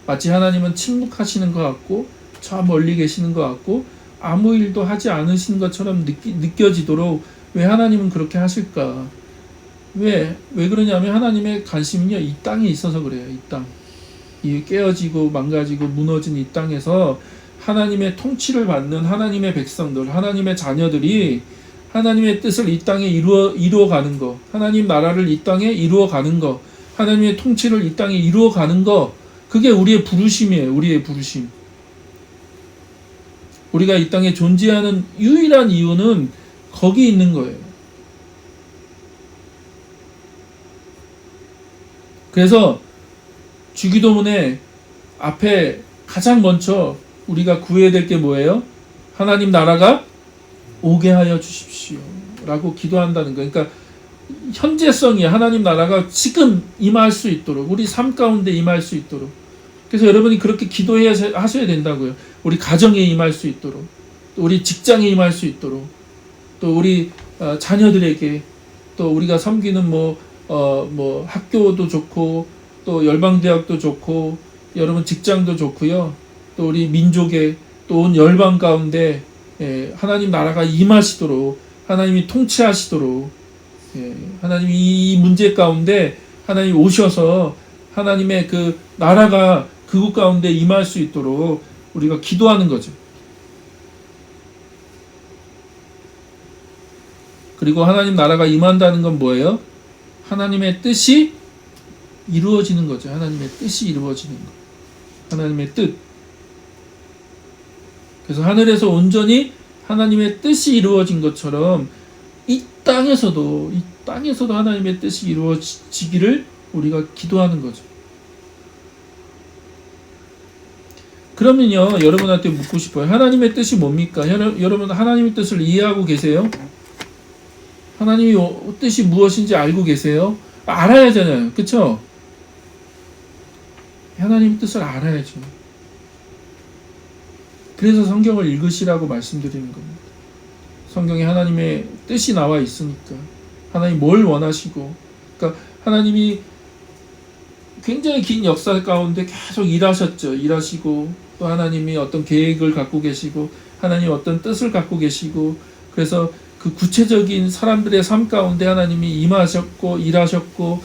마치 하나님은 침묵하시는 것 같고 저 멀리 계시는 것 같고 아무 일도 하지 않으신 것처럼 느껴지도록 왜 하나님은 그렇게 하실까? 왜 그러냐면 하나님의 관심은요, 이 땅에 있어서 그래요. 이 땅, 이 깨어지고 망가지고 무너진 이 땅에서 하나님의 통치를 받는 하나님의 백성들, 하나님의 자녀들이 하나님의 뜻을 이 땅에 이루어가는 거, 하나님 나라를 이 땅에 이루어가는 거, 하나님의 통치를 이 땅에 이루어가는 거, 그게 우리의 부르심이에요. 우리의 부르심. 우리가 이 땅에 존재하는 유일한 이유는 거기 있는 거예요. 그래서 주기도문에 앞에 가장 먼저 우리가 구해야 될 게 뭐예요? 하나님 나라가 오게 하여 주십시오 라고 기도한다는 거예요. 그러니까 현재성이 하나님 나라가 지금 임할 수 있도록, 우리 삶 가운데 임할 수 있도록. 그래서 여러분이 그렇게 기도해야 하셔야 된다고요. 우리 가정에 임할 수 있도록, 또 우리 직장에 임할 수 있도록, 또 우리 자녀들에게, 또 우리가 섬기는 학교도 좋고, 또 열방대학도 좋고, 여러분 직장도 좋고요. 또 우리 민족의 또 온 열방 가운데 하나님 나라가 임하시도록 하나님이 통치하시도록 하나님이 이 문제 가운데 하나님 오셔서 하나님의 그 나라가 그곳 가운데 임할 수 있도록 우리가 기도하는 거죠. 그리고 하나님 나라가 임한다는 건 뭐예요? 하나님의 뜻이 이루어지는 거죠. 하나님의 뜻이 이루어지는 거. 하나님의 뜻. 그래서 하늘에서 온전히 하나님의 뜻이 이루어진 것처럼 이 땅에서도 하나님의 뜻이 이루어지기를 우리가 기도하는 거죠. 그러면요, 여러분한테 묻고 싶어요. 하나님의 뜻이 뭡니까? 여러분 하나님의 뜻을 이해하고 계세요? 하나님의 뜻이 무엇인지 알고 계세요? 알아야잖아요. 그쵸? 하나님의 뜻을 알아야죠. 그래서 성경을 읽으시라고 말씀드리는 겁니다. 성경에 하나님의 뜻이 나와 있으니까. 하나님 뭘 원하시고, 그러니까 하나님이 굉장히 긴 역사 가운데 계속 일하셨죠. 일하시고 또 하나님이 어떤 계획을 갖고 계시고 하나님 어떤 뜻을 갖고 계시고, 그래서 그 구체적인 사람들의 삶 가운데 하나님이 임하셨고 일하셨고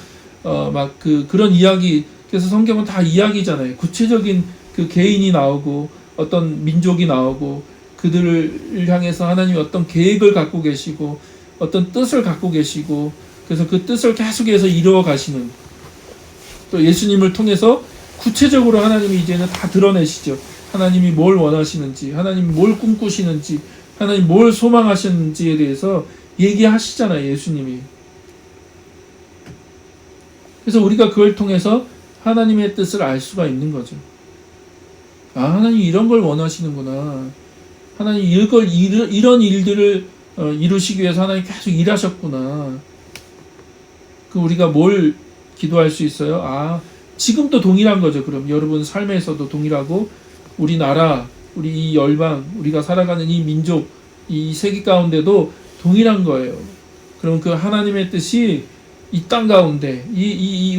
그런 이야기. 그래서 성경은 다 이야기잖아요. 구체적인 그 개인이 나오고 어떤 민족이 나오고 그들을 향해서 하나님이 어떤 계획을 갖고 계시고 어떤 뜻을 갖고 계시고, 그래서 그 뜻을 계속해서 이루어 가시는, 또 예수님을 통해서 구체적으로 하나님이 이제는 다 드러내시죠. 하나님이 뭘 원하시는지, 하나님이 뭘 꿈꾸시는지, 하나님 뭘 소망하시는지에 대해서 얘기하시잖아요, 예수님이. 그래서 우리가 그걸 통해서 하나님의 뜻을 알 수가 있는 거죠. 하나님이 이런 걸 원하시는구나. 하나님 이런 일들을 이루시기 위해서 하나님 계속 일하셨구나. 우리가 뭘 기도할 수 있어요? 지금도 동일한 거죠. 그럼 여러분 삶에서도 동일하고, 우리나라, 우리 이 열방, 우리가 살아가는 이 민족, 이 세계 가운데도 동일한 거예요. 그럼 그 하나님의 뜻이 이 땅 가운데,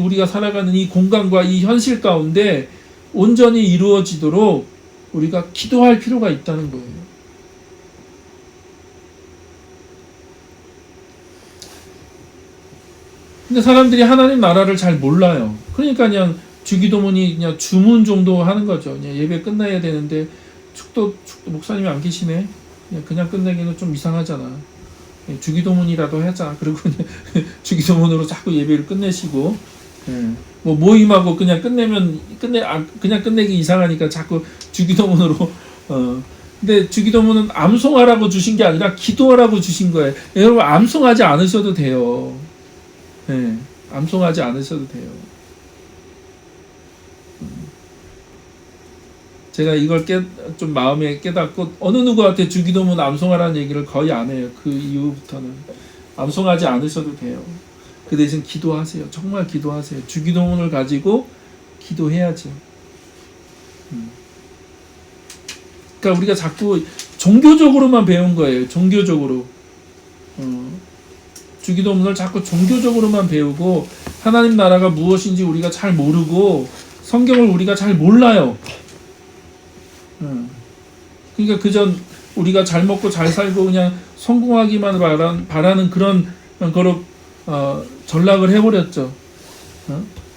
우리가 살아가는 이 공간과 이 현실 가운데 온전히 이루어지도록 우리가 기도할 필요가 있다는 거예요. 근데 사람들이 하나님 나라를 잘 몰라요. 그러니까 그냥 주기도문이 그냥 주문 정도 하는 거죠. 그냥 예배 끝나야 되는데 축도 목사님이 안 계시네. 그냥 끝내기는 좀 이상하잖아. 주기도문이라도 하자. 그리고 그냥 주기도문으로 자꾸 예배를 끝내시고, 뭐 모임하고 그냥 그냥 끝내기 이상하니까 자꾸 주기도문으로. 근데 주기도문은 암송하라고 주신 게 아니라 기도하라고 주신 거예요. 여러분 암송하지 않으셔도 돼요. 암송하지 않으셔도 돼요. 제가 이걸 좀 마음에 깨닫고 어느 누구한테 주기도문 암송하라는 얘기를 거의 안 해요. 그 이후부터는 암송하지 않으셔도 돼요. 그 대신 기도하세요. 정말 기도하세요. 주기도문을 가지고 기도해야죠. 그러니까 우리가 자꾸 종교적으로만 배운 거예요. 종교적으로. 주기도문을 자꾸 종교적으로만 배우고 하나님 나라가 무엇인지 우리가 잘 모르고 성경을 우리가 잘 몰라요. 그러니까 그저 우리가 잘 먹고 잘 살고 그냥 성공하기만 바라는 그런 거로 전락을 해버렸죠.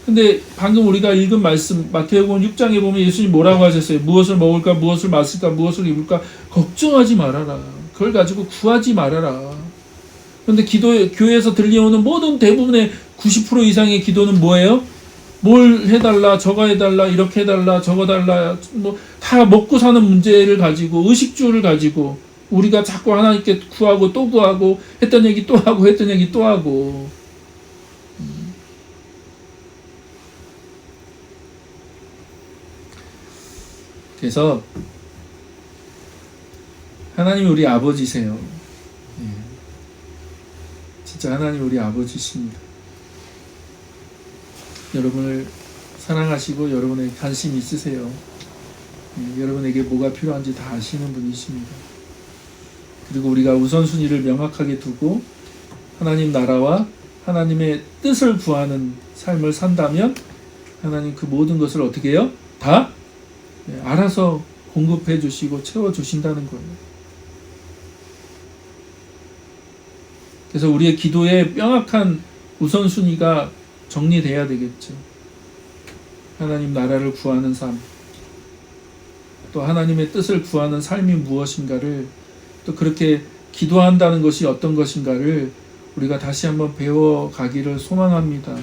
근데 방금 우리가 읽은 말씀 마태복음 6장에 보면 예수님 뭐라고 하셨어요? 무엇을 먹을까, 무엇을 마실까, 무엇을 입을까 걱정하지 말아라. 그걸 가지고 구하지 말아라. 그런데 교회에서 들려오는 모든 대부분의 90% 이상의 기도는 뭐예요? 뭘 해달라, 저거 해달라, 이렇게 해달라, 저거 달라, 뭐 다 먹고 사는 문제를 가지고, 의식주를 가지고 우리가 자꾸 하나님께 구하고 또 구하고, 했던 얘기 또 하고 했던 얘기 또 하고. 그래서 하나님이 우리 아버지세요. 진짜 하나님 우리 아버지십니다. 여러분을 사랑하시고 여러분에게 관심 있으세요. 여러분에게 뭐가 필요한지 다 아시는 분이십니다. 그리고 우리가 우선순위를 명확하게 두고 하나님 나라와 하나님의 뜻을 구하는 삶을 산다면 하나님 그 모든 것을 어떻게 해요? 다 알아서 공급해 주시고 채워 주신다는 거예요. 그래서 우리의 기도의 명확한 우선순위가 정리돼야 되겠죠. 하나님 나라를 구하는 삶, 또 하나님의 뜻을 구하는 삶이 무엇인가를, 또 그렇게 기도한다는 것이 어떤 것인가를 우리가 다시 한번 배워가기를 소망합니다.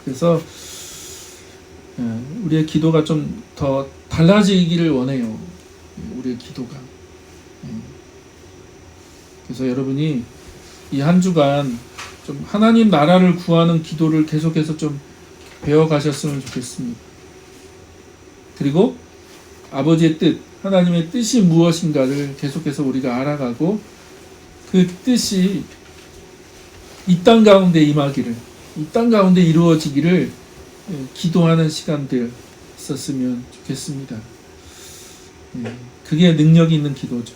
그래서 우리의 기도가 좀 더 달라지기를 원해요. 우리의 기도가. 그래서 여러분이 이 한 주간 좀 하나님 나라를 구하는 기도를 계속해서 좀 배워가셨으면 좋겠습니다. 그리고 아버지의 뜻, 하나님의 뜻이 무엇인가를 계속해서 우리가 알아가고, 그 뜻이 이 땅 가운데 임하기를, 이 땅 가운데 이루어지기를 기도하는 시간들 있었으면 좋겠습니다. 그게 능력 있는 기도죠.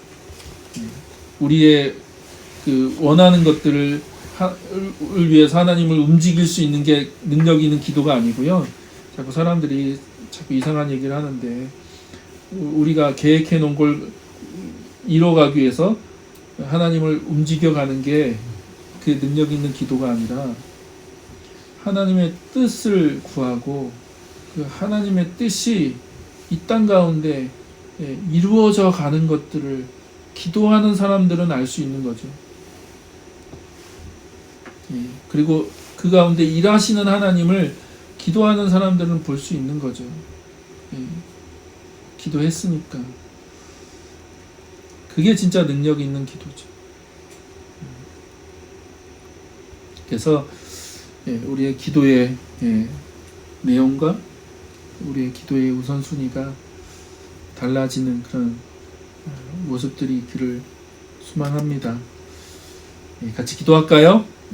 우리의 그 원하는 것들을 위해서 하나님을 움직일 수 있는 게 능력 있는 기도가 아니고요. 자꾸 사람들이 자꾸 이상한 얘기를 하는데, 우리가 계획해 놓은 걸 이뤄가기 위해서 하나님을 움직여가는 게 그 능력 있는 기도가 아니라, 하나님의 뜻을 구하고 그 하나님의 뜻이 이 땅 가운데 이루어져 가는 것들을 기도하는 사람들은 알 수 있는 거죠. 그리고 그 가운데 일하시는 하나님을 기도하는 사람들은 볼 수 있는 거죠. 기도했으니까. 그게 진짜 능력 있는 기도죠. 그래서 우리의 기도의 내용과 우리의 기도의 우선순위가 달라지는 그런 모습들이 있기를 소망합니다. 같이 기도할까요?